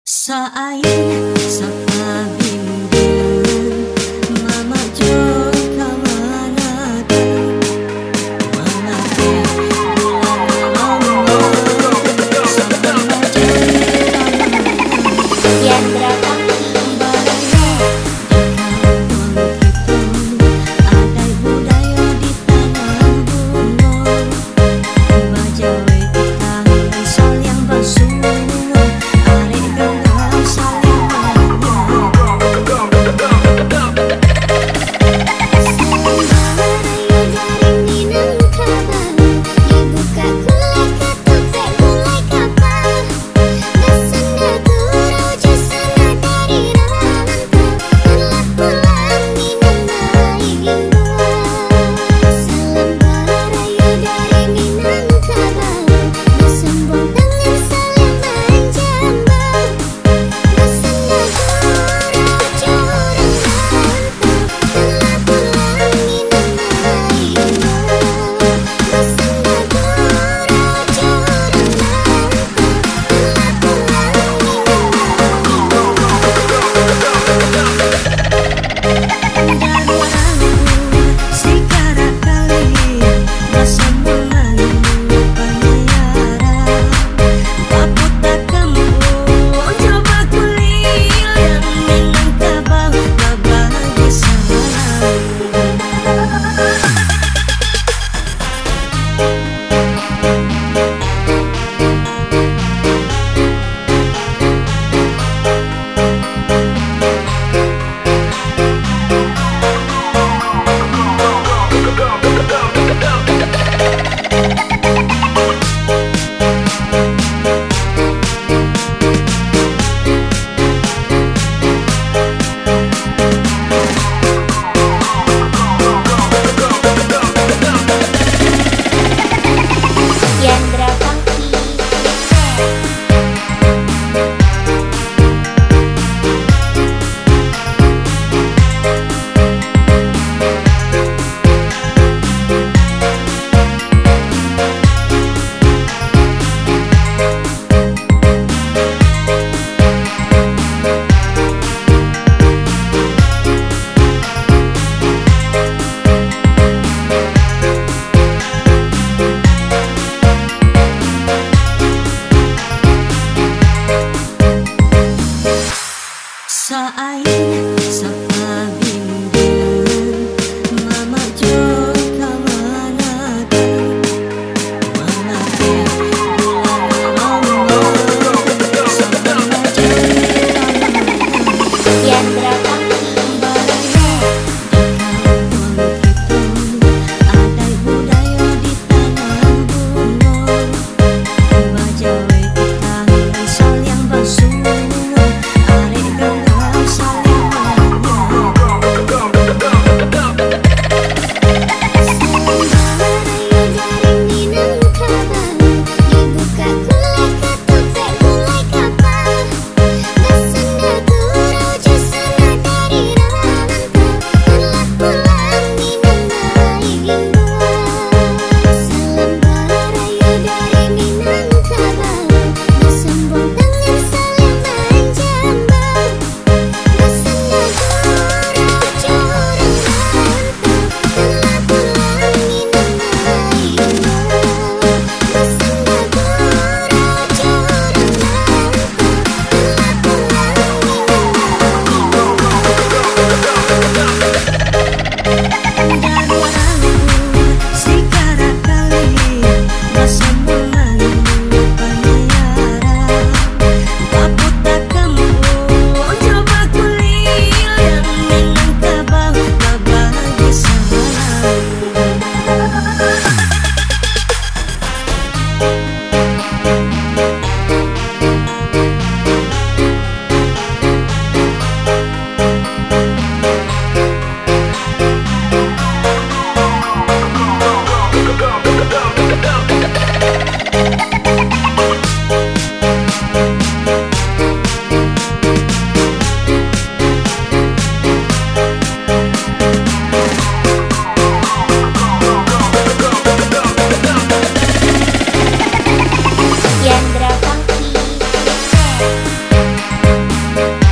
Sa air, sa pabimbilan, mamajo ka manatan, mamate bulan Ramadan, sa pamajo ka manatan. Yandra Kami Baraya di kampung kita, adai budaya di tanah Bungo, bajawe kita asal yang basuh. Yandra Kami Sa air, sa pabimbilan, mamajo ka manatan, mamate bulan Ramadan, sa pamajo ka manatan. Yandra Kami Baraya di kampung kita, adai budaya di tanah Bungo, bajawe kita asal yang basuh. Tangki